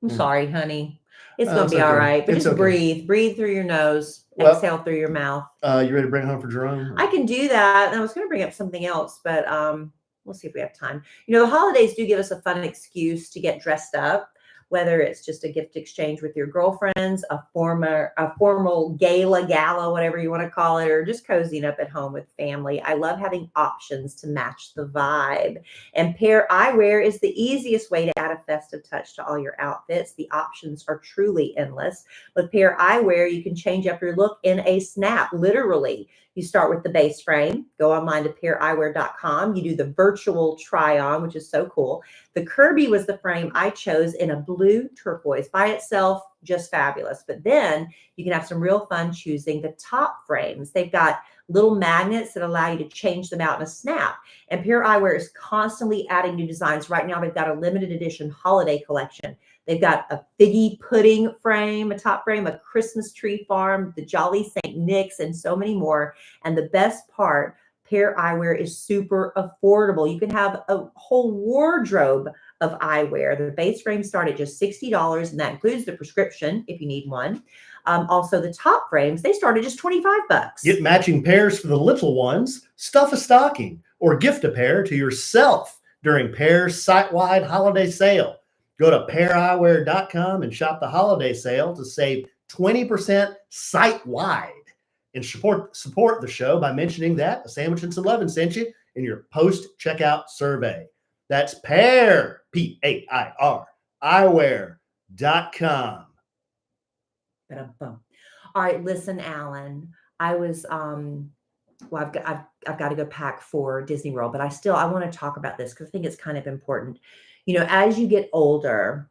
I'm sorry, honey. It's going to be all right. But just breathe. Breathe through your nose. Exhale through your mouth. You ready to bring it home for Jerome? I can do that. And I was going to bring up something else, but we'll see if we have time. The holidays do give us a fun excuse to get dressed up, whether it's just a gift exchange with your girlfriends, a formal gala, whatever you want to call it, or just cozying up at home with family. I love having options to match the vibe. And Pair Eyewear is the easiest way to add a festive touch to all your outfits. The options are truly endless. With Pair Eyewear, you can change up your look in a snap, literally. You start with the base frame, go online to paireyewear.com. You do the virtual try on, which is so cool. The Kirby was the frame I chose in a blue turquoise. By itself, just fabulous. But then you can have some real fun choosing the top frames. They've got little magnets that allow you to change them out in a snap. And Pair Eyewear is constantly adding new designs. Right now, they've got a limited edition holiday collection. They've got a figgy pudding frame, a top frame, a Christmas tree farm, the Jolly St. Nick's, and so many more. And the best part, Pair Eyewear is super affordable. You can have a whole wardrobe of eyewear. The base frames start at just $60, and that includes the prescription if you need one. Also, the top frames, they start at just $25. Get matching pairs for the little ones, stuff a stocking, or gift a pair to yourself during Pair's site-wide holiday sale. Go to paireyewear.com and shop the holiday sale to save 20% site-wide. And support the show by mentioning that a sandwich and some lovin' sent you in your post-checkout survey. That's Pair, P-A-I-R, eyewear.com. All right, listen, Alan. I was I've got to go pack for Disney World, but I want to talk about this because I think it's kind of important. As you get older,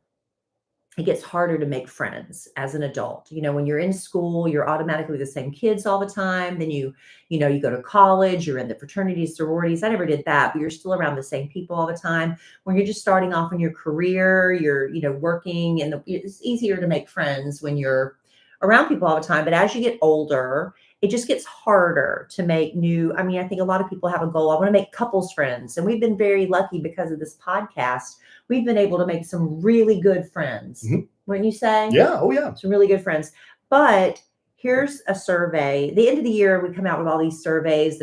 it gets harder to make friends as an adult. When you're in school, you're automatically the same kids all the time. Then you go to college, you're in the fraternities, sororities. I never did that, but you're still around the same people all the time. When you're just starting off in your career, you're, working, and it's easier to make friends when you're around people all the time. But as you get older, it just gets harder to make new. I think a lot of people have a goal. I want to make couples friends. And we've been very lucky because of this podcast. We've been able to make some really good friends. Mm-hmm. Wouldn't you say? Yeah. Oh, yeah. Some really good friends. But here's a survey. The end of the year, we come out with all these surveys.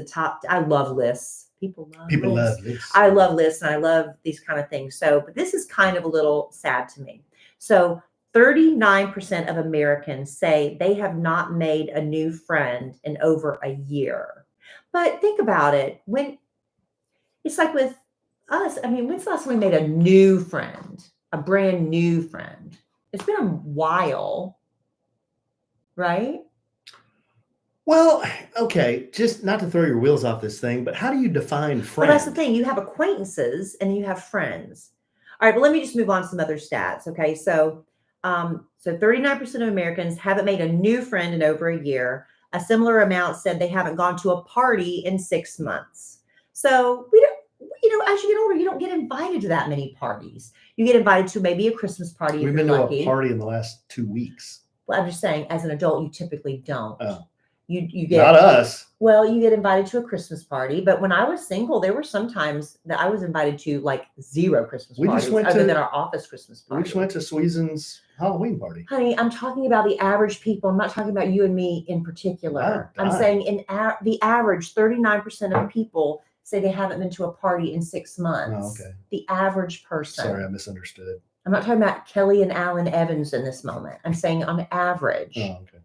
I love lists. People love lists. I love lists and I love these kind of things. So, but this is kind of a little sad to me. So 39% of Americans say they have not made a new friend in over a year. But think about it. When it's like with us, I mean, when's the last time we made a new friend, a brand new friend? It's been a while, right? Well, okay, just not to throw your wheels off this thing, but how do you define Well, friend? that's the thing. You have acquaintances and you have friends. All right, but let me just move on to some other stats. Okay, so 39% of Americans haven't made a new friend in over a year. A similar amount said they haven't gone to a party in 6 months. So we don't, as you get older, you don't get invited to that many parties. You get invited to maybe a Christmas party if We've you're been to lucky. a party in the last 2 weeks. Well, I'm just saying, as an adult, you typically don't. Oh. You get Not us. Well, you get invited to a Christmas party, but when I was single, there were some times that I was invited to like 0 Christmas parties other than our office Christmas party. We just went to Sweezen's Halloween party. Honey, I'm talking about the average people. I'm not talking about you and me in particular. I'm saying the average 39% of people say they haven't been to a party in 6 months. Oh, okay. The average person. Sorry, I misunderstood. I'm not talking about Kellie and Alan Evans in this moment. I'm saying on average. Oh, okay.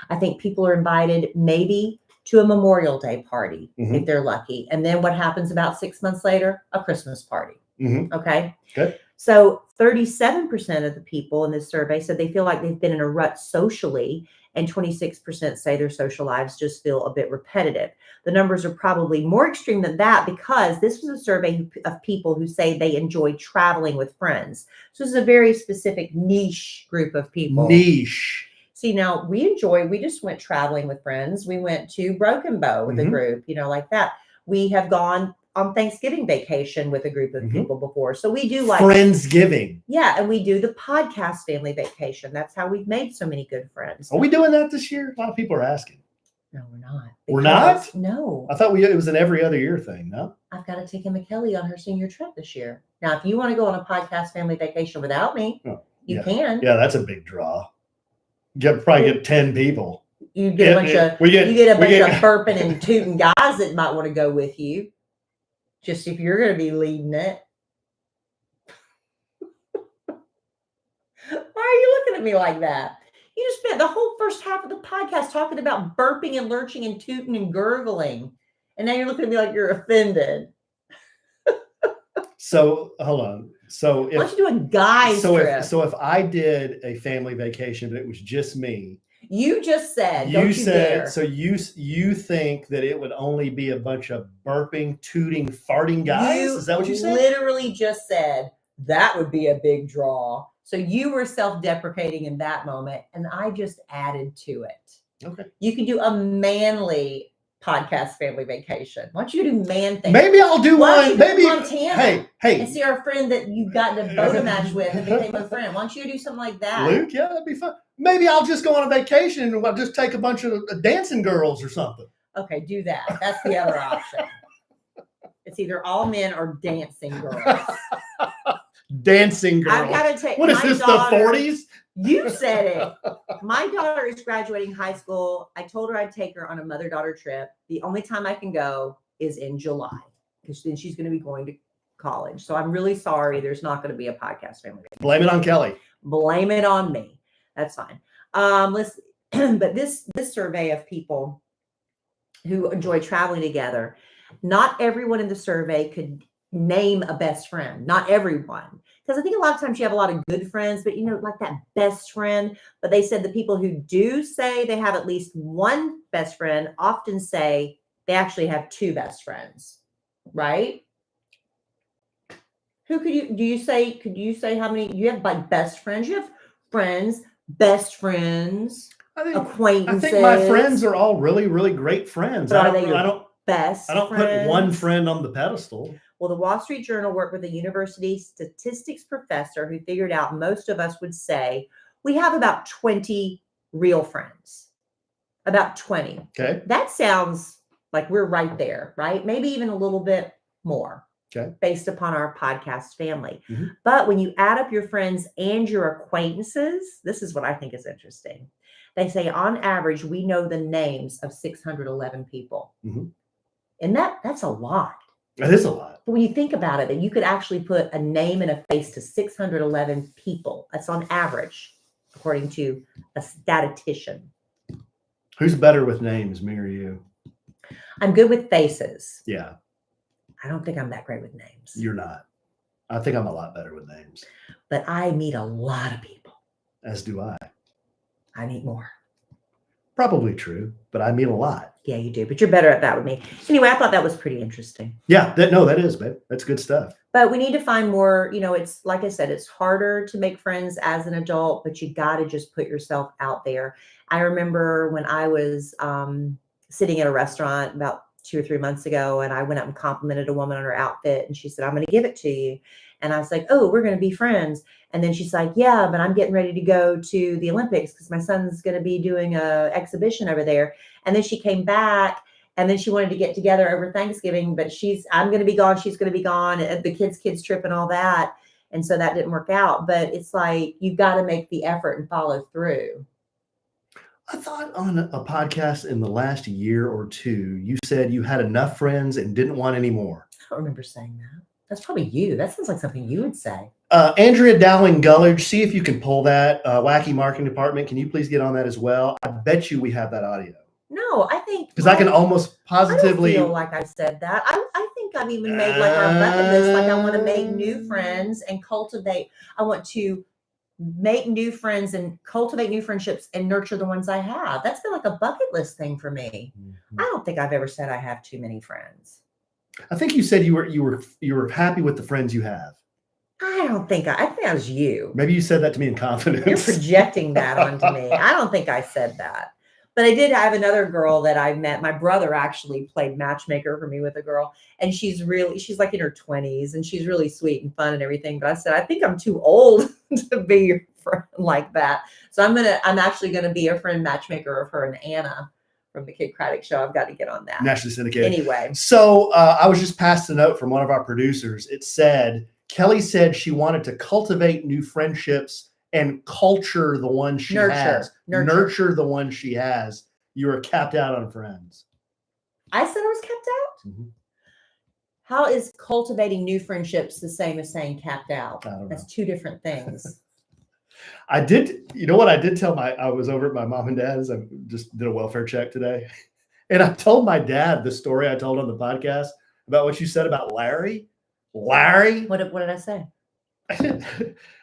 I think people are invited maybe to a Memorial Day party if they're lucky. And then what happens about 6 months later? A Christmas party. Okay. Good. So 37% of the people in this survey said they feel like they've been in a rut socially, and 26% say their social lives just feel a bit repetitive. The numbers are probably more extreme than that because this was a survey of people who say they enjoy traveling with friends. So this is a very specific niche group of people. Niche. See, now we just went traveling with friends. We went to Broken Bow with a group, like that. We have gone on Thanksgiving vacation with a group of people before. So we do like Friendsgiving. Yeah. And we do the podcast family vacation. That's how we've made so many good friends. Are we doing that this year? A lot of people are asking. No, we're not. We're not? No. I thought it was an every other year thing. No? I've got to take Emma Kellie on her senior trip this year. Now, if you want to go on a podcast family vacation without me, you can. Yeah, that's a big draw. You probably get 10 people. You get a bunch of burping and tooting guys that might want to go with you. Just if you're going to be leading it. Why are you looking at me like that? You just spent the whole first half of the podcast talking about burping and lurching and tooting and gurgling. And now you're looking at me like you're offended. So hold on. So why don't you do a guy's trip? If I did a family vacation, but it was just me. You just said, don't you dare. So you think that it would only be a bunch of burping, tooting, farting guys? Is that what you said? Literally just said that would be a big draw. So you were self-deprecating in that moment, and I just added to it. Okay. You can do a manly podcast family vacation. Why don't you do man things? Maybe I'll do one. Maybe Montana. Hey. And see our friend that you got in a boat match with and became a friend. Why don't you do something like that? Luke, yeah, that'd be fun. Maybe I'll just go on a vacation and I'll just take a bunch of dancing girls or something. Okay, do that. That's the other option. It's either all men or dancing girls. Dancing girls. I've got to take. What is this, the 40s? You said it. My daughter is graduating high school. I told her I'd take her on a mother-daughter trip. The only time I can go is in July because then she's going to be going to college. So I'm really sorry. There's not going to be a podcast family. Blame it on Kellie. Blame it on me. That's fine. But this survey of people who enjoy traveling together, not everyone in the survey could name a best friend. Not everyone. Because I think a lot of times you have a lot of good friends, but like that best friend. But they said the people who do say they have at least one best friend often say they actually have 2 best friends, right? Could you say how many you have like best friends? You have friends, best friends, acquaintances. I think my friends are all really, really great friends. But I don't put one friend on the pedestal. Well, the Wall Street Journal worked with a university statistics professor who figured out most of us would say we have about 20 real friends. About 20. Okay. That sounds like we're right there, right? Maybe even a little bit more. Okay. Based upon our podcast family. Mm-hmm. But when you add up your friends and your acquaintances, this is what I think is interesting. They say on average, we know the names of 611 people. Mm-hmm. And that's a lot. That is a lot. But when you think about it, that you could actually put a name and a face to 611 people. That's on average, according to a statistician. Who's better with names, me or you? I'm good with faces. Yeah. I don't think I'm that great with names. You're not. I think I'm a lot better with names. But I meet a lot of people. As do I. I meet more. Probably true, but I meet a lot. Yeah, you do. But you're better at that with me. Anyway, I thought that was pretty interesting. Yeah, that is, babe. That's good stuff. But we need to find more, it's like I said, it's harder to make friends as an adult, but you got to just put yourself out there. I remember when I was sitting at a restaurant about 2 or 3 months ago, and I went up and complimented a woman on her outfit, and she said, I'm going to give it to you. And I was like, oh, we're going to be friends. And then she's like, yeah, but I'm getting ready to go to the Olympics because my son's going to be doing a exhibition over there. And then she came back, and then she wanted to get together over Thanksgiving, but I'm going to be gone. She's going to be gone, and the kids trip and all that. And so that didn't work out. But it's like, you've got to make the effort and follow through. I thought on a podcast in the last year or two, you said you had enough friends and didn't want any more. I don't remember saying that. That's probably you. That sounds like something you would say. Andrea Dowling Gullidge, see if you can pull that. Wacky Marketing Department, can you please get on that as well? I bet you we have that audio. No, I think because I can almost positively I don't feel like I said that. I think I've even made like our bucket list. Like I want to make new friends and cultivate. I want to make new friends and cultivate new friendships and nurture the ones I have. That's been like a bucket list thing for me. Mm-hmm. I don't think I've ever said I have too many friends. I think you said you were happy with the friends you have. I think that was you. Maybe you said that to me in confidence. You're projecting that onto me. I don't think I said that. But I did have another girl that I met. My brother actually played matchmaker for me with a girl. And she's like in her 20s and she's really sweet and fun and everything. But I said, I think I'm too old to be your friend like that. So I'm actually going to be a friend matchmaker of her and Anna from the Kid Craddock show. I've got to get on that. Nationally syndicated. Anyway. So I was just passed a note from one of our producers. It said, Kellie said she wanted to cultivate new friendships and culture the one she has. Nurture the one she has. You are capped out on friends. I said I was capped out? Mm-hmm. How is cultivating new friendships the same as saying capped out? I don't know. That's two different things. I did tell I was over at my mom and dad's. I just did a welfare check today. And I told my dad the story I told on the podcast about what you said about Larry. Larry? What did I say?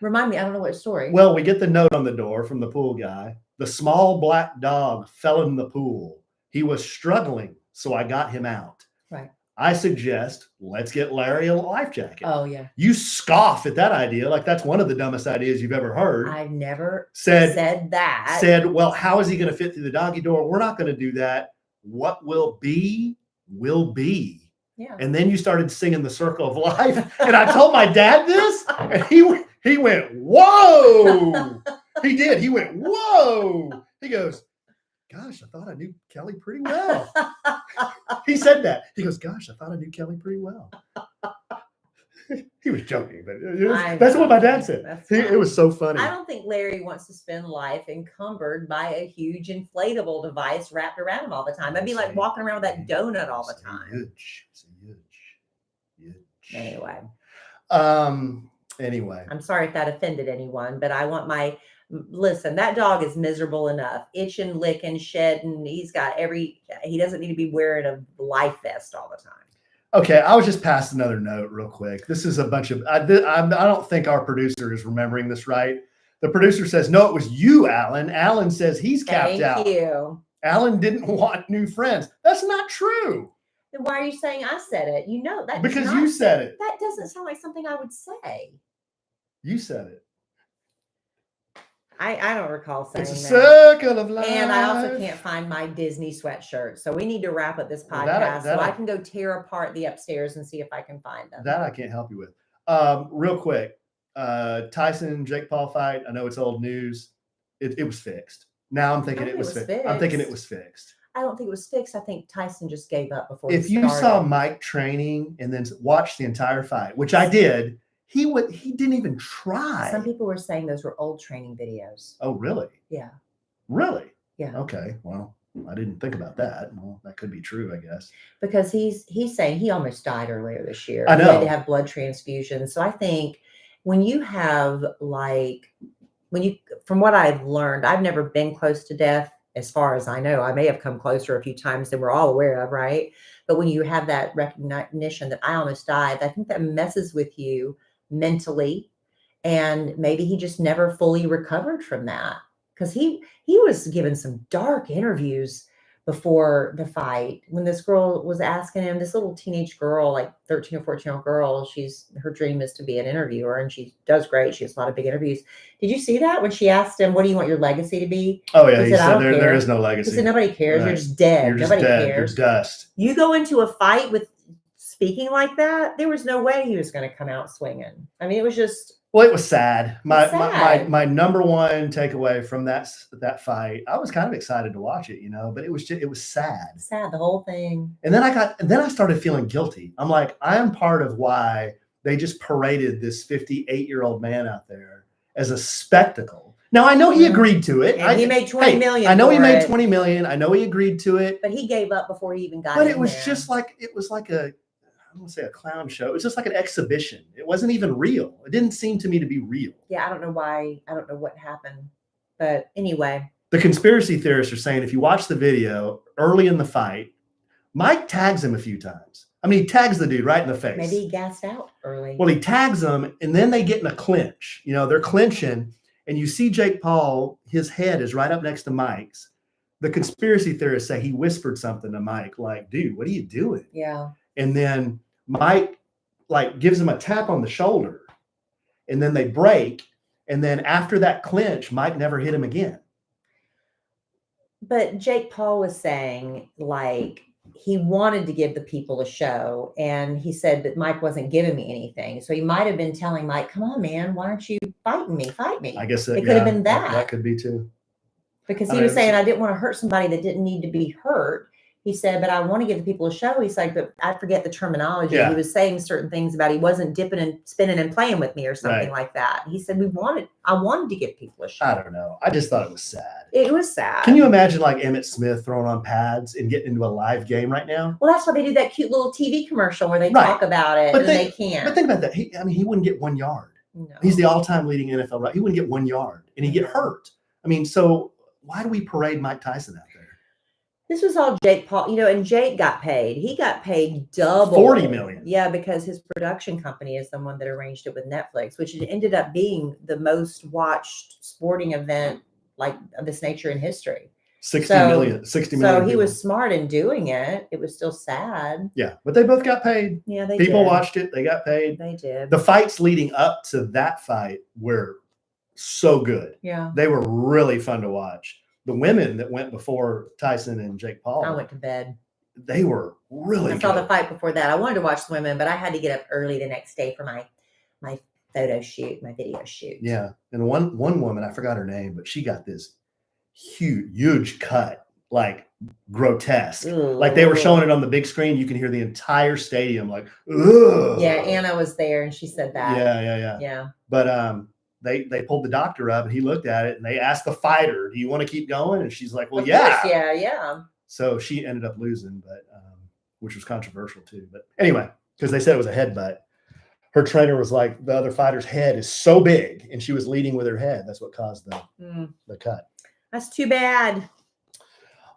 Remind me, I don't know what story. Well, we get the note on the door from the pool guy. The small black dog fell in the pool. He was struggling, so I got him out. Right. I suggest, let's get Larry a life jacket. Oh, yeah. You scoff at that idea like that's one of the dumbest ideas you've ever heard. I've never said that. Said, well, how is he going to fit through the doggy door? We're not going to do that. What will be, will be. Yeah. And then you started singing the Circle of Life. And I told my dad this, and he went, whoa. He did. He went, whoa. He goes, gosh, I thought I knew Kellie pretty well. He said that. He goes, gosh, I thought I knew Kellie pretty well. He was joking, but that's what my dad said. It was so funny. I don't think Larry wants to spend life encumbered by a huge inflatable device wrapped around him all the time. I'd be like walking around with that donut all the time. Anyway. Anyway. I'm sorry if that offended anyone, but I want listen, that dog is miserable enough. Itching, licking, shedding. He doesn't need to be wearing a life vest all the time. Okay, I was just passed another note real quick. This is a bunch of, I don't think our producer is remembering this right. The producer says, no, it was you, Alan. Alan says he's capped out. Thank you. Alan didn't want new friends. That's not true. Then why are you saying I said it? You know that. Because you said it. That doesn't sound like something I would say. You said it. I don't recall saying it's a that. Circle of Life. And I also can't find my Disney sweatshirt. So we need to wrap up this podcast so I can go tear apart the upstairs and see if I can find them. That I can't help you with. Real quick, Tyson and Jake Paul fight. I know it's old news. It was fixed. Now I'm thinking it was fixed. I'm thinking it was fixed. I don't think it was fixed. I think Tyson just gave up before. If you saw Mike training and then watched the entire fight, which I did, he didn't even try. Some people were saying those were old training videos. Oh, really? Yeah. Really? Yeah. Okay. Well, I didn't think about that. Well, that could be true, I guess. Because he's saying he almost died earlier this year. I He had know. to have blood transfusions. So I think when you have from what I've learned, I've never been close to death as far as I know. I may have come closer a few times than we're all aware of, right? But when you have that recognition that I almost died, I think that messes with you mentally. And maybe he just never fully recovered from that, because he was given some dark interviews before the fight when this girl was asking him, this little teenage girl, like 13 or 14-year-old girl, her dream is to be an interviewer, and she does great. She has a lot of big interviews. Did you see that when she asked him, what do you want your legacy to be? Oh yeah, He said, I don't there care. is no legacy. He said, nobody cares. Right. You're just dead. You're just Nobody dead. cares. You're dust. You go into a fight with speaking like that, there was no way he was going to come out swinging. I mean, it was just. Well, it was sad. Sad. My number one takeaway from that fight, I was kind of excited to watch it, but it was sad. Sad, the whole thing. And then I started feeling guilty. I'm like, I am part of why they just paraded this 58-year-old man out there as a spectacle. Now I know he agreed to it. And he made 20 million. I know he made 20 million. I know he agreed to it. But he gave up before he even got But in it was there. just like I don't want to say a clown show. It was just like an exhibition. It wasn't even real. It didn't seem to me to be real. Yeah, I don't know why. I don't know what happened. But anyway. The conspiracy theorists are saying if you watch the video early in the fight, Mike tags him a few times. I mean, he tags the dude right in the face. Maybe he gassed out early. Well, he tags him, and then they get in a clinch. They're clinching, and you see Jake Paul, his head is right up next to Mike's. The conspiracy theorists say he whispered something to Mike, like, dude, what are you doing? Yeah. And then Mike gives him a tap on the shoulder, and then they break. And then after that clinch, Mike never hit him again. But Jake Paul was saying he wanted to give the people a show, and he said that Mike wasn't giving me anything. So he might have been telling Mike, come on, man, why aren't you fighting me? Fight me. I guess it could have been that. That could be too. Because he was saying, I didn't want to hurt somebody that didn't need to be hurt. He said, but I want to give the people a show. He's like, but I forget the terminology. Yeah. He was saying certain things about he wasn't dipping and spinning and playing with me or something like that. He said, I wanted to give people a show. I don't know. I just thought it was sad. It was sad. Can you imagine Emmett Smith throwing on pads and getting into a live game right now? Well, that's why they do that cute little TV commercial where they talk about it, but they can't. But think about that. He wouldn't get 1 yard. No. He's the all-time leading NFL, right? He wouldn't get 1 yard, and he'd get hurt. So why do we parade Mike Tyson out there? This was all Jake Paul, and Jake got paid. He got paid double. $40 million. Yeah, because his production company is the one that arranged it with Netflix, which ended up being the most watched sporting event of this nature in history. 60 million. So he was smart in doing it. It was still sad. Yeah, but they both got paid. Yeah, they People did. watched it. They got paid. They did. The fights leading up to that fight were so good. Yeah. They were really fun to watch. The women that went before Tyson and Jake Paul. I went to bed. They were really good. I saw the fight before that. I wanted to watch the women, but I had to get up early the next day for my photo shoot, my video shoot. Yeah. And one woman, I forgot her name, but she got this huge cut, grotesque. Ooh. They were showing it on the big screen. You can hear the entire stadium ugh. Yeah, Anna was there and she said that. Yeah. But they pulled the doctor up and he looked at it and they asked the fighter, do you want to keep going? And she's like, well, of yeah. course, yeah. So she ended up losing, but which was controversial too. But anyway, because they said it was a headbutt. Her trainer was like, the other fighter's head is so big and she was leading with her head. That's what caused the cut. That's too bad.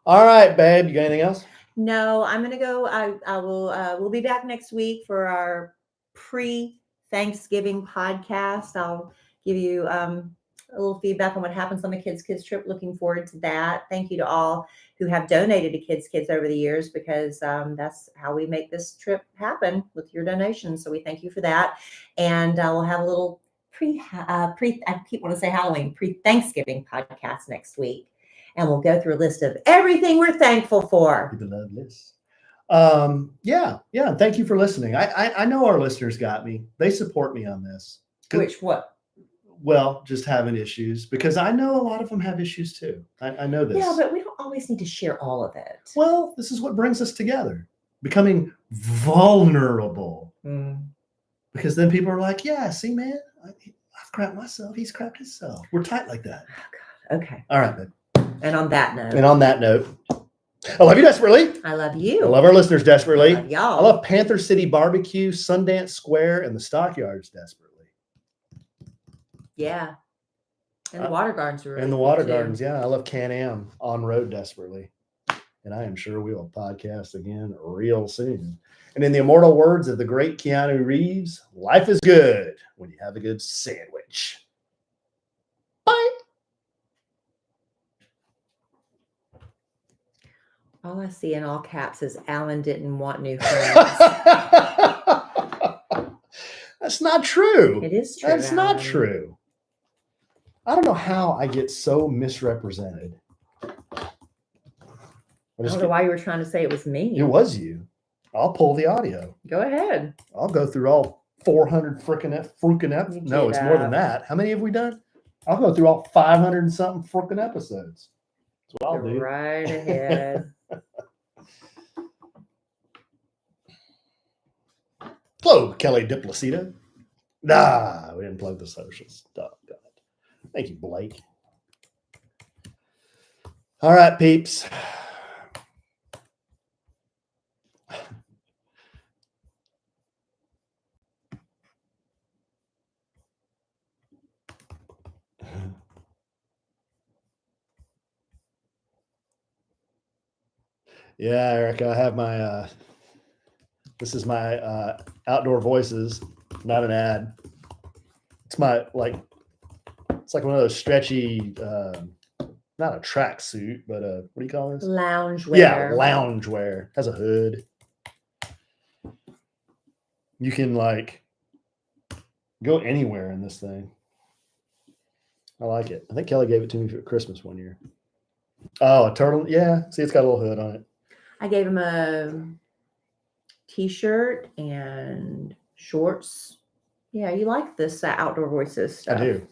All right, babe. You got anything else? No, I'm going to go. I will, we'll be back next week for our pre-Thanksgiving podcast. I'll give you a little feedback on what happens on the Kids trip. Looking forward to that. Thank you to all who have donated to Kids over the years, because that's how we make this trip happen, with your donations. So we thank you for that. And we'll have a little I keep wanting to say Halloween, pre-Thanksgiving podcast next week. And we'll go through a list of everything we're thankful for. The love list. Yeah. Thank you for listening. I know our listeners got me. They support me on this. What? Well, just having issues, because I know a lot of them have issues too. I know this. Yeah, but we don't always need to share all of it. Well, this is what brings us together. Becoming vulnerable. Because then people are like, yeah, see, man, I've crapped myself. He's crapped himself. We're tight like that. Oh, God. Okay. All right, babe. And on that note. And on that note, I love you desperately. I love you. I love our listeners desperately. I love y'all. I love Panther City Barbecue, Sundance Square, and the Stockyards desperately. Yeah. And the Water Gardens are really And the cool Water too. Gardens, yeah. I love Can-Am on road desperately. And I am sure we will podcast again real soon. And in the immortal words of the great Keanu Reeves, life is good when you have a good sandwich. Bye. All I see in all caps is Alan didn't want new friends. That's not true. It is true. That's not Alan. true. I don't know how I get so misrepresented. I don't know why you were trying to say it was me. It was you. I'll pull the audio. Go ahead. I'll go through all 400 freaking episodes. No, it's more than that. How many have we done? I'll go through all 500 and something freaking episodes. That's what I'll do. Right ahead. Hello, Kellie Diplacito. Nah, we didn't plug the socials. Doggone it. Thank you, Blake. All right, peeps. Yeah, Eric, I have my this is my Outdoor Voices, not an ad. It's my it's like one of those stretchy not a track suit, but what do you call this? Loungewear. Yeah, loungewear. Has a hood. You can go anywhere in this thing. I like it. I think Kellie gave it to me for Christmas one year. Oh, a turtle. Yeah. See, it's got a little hood on it. I gave him a t-shirt and shorts. Yeah, you like this Outdoor Voices stuff. I do.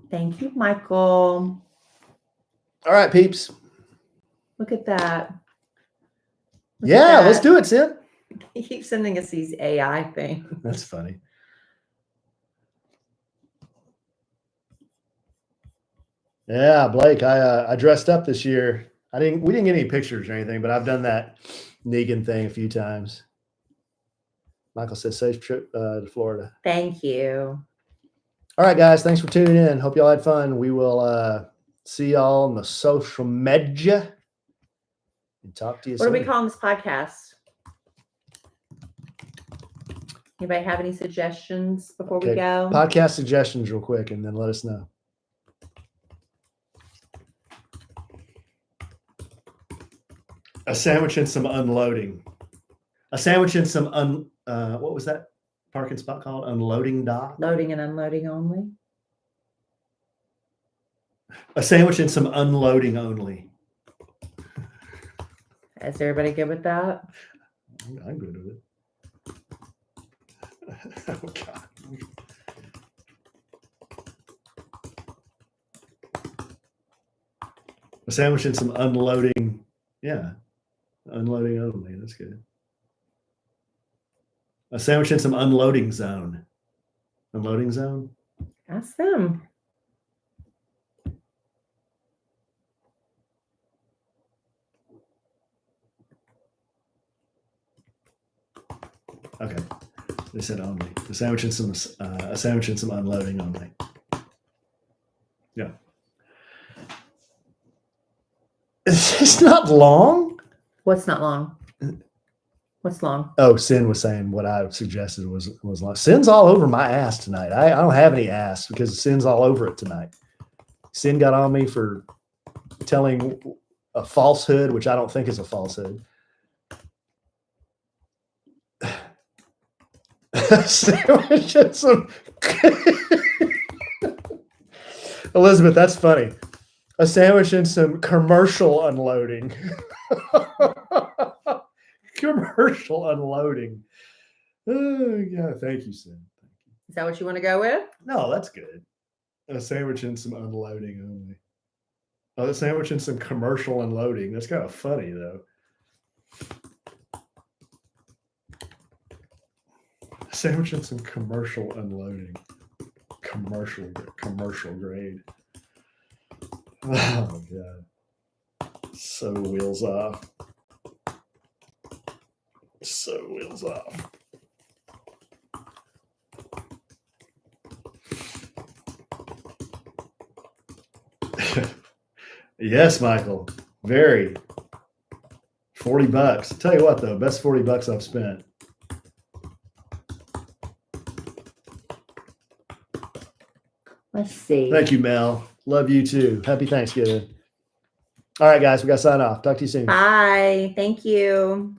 Thank you, Michael. All right, peeps. Look at that. Let's do it, Sid. He keeps sending us these AI things. That's funny. Yeah, Blake, I dressed up this year. We didn't get any pictures or anything, but I've done that Negan thing a few times. Michael says safe trip to Florida. Thank you. All right, guys. Thanks for tuning in. Hope y'all had fun. We will see y'all on the social media and talk to you soon. What are we calling this podcast? Anybody have any suggestions before we go? Podcast suggestions real quick, and then let us know. A sandwich and some unloading. A sandwich and some what was that parking spot called? Unloading dock? Loading and unloading only. A sandwich and some unloading only. Is everybody good with that? I'm good with it. Oh, God. A sandwich and some unloading. Yeah. Unloading only. That's good. A sandwich and some unloading zone. Unloading zone? Ask them. Okay. They said only. A sandwich and some unloading only. Yeah. It's not long. What's not long? What's long? Oh, Sin was saying what I suggested was long. Sin's all over my ass tonight. I don't have any ass because Sin's all over it tonight. Sin got on me for telling a falsehood, which I don't think is a falsehood. Sandwich and some Elizabeth, that's funny. A sandwich and some commercial unloading. Commercial unloading. Oh, yeah, thank you, Sid. Is that what you want to go with? No, that's good. A sandwich and some unloading only. Oh, a sandwich and some commercial unloading. That's kind of funny, though. Sandwich and some commercial unloading. Commercial grade. Oh god. So wheels off. So wheels off. Yes, Michael. Very. $40. Tell you what though, best $40 I've spent. Let's see. Thank you, Mel. Love you too. Happy Thanksgiving. All right, guys, we got to sign off. Talk to you soon. Bye. Thank you.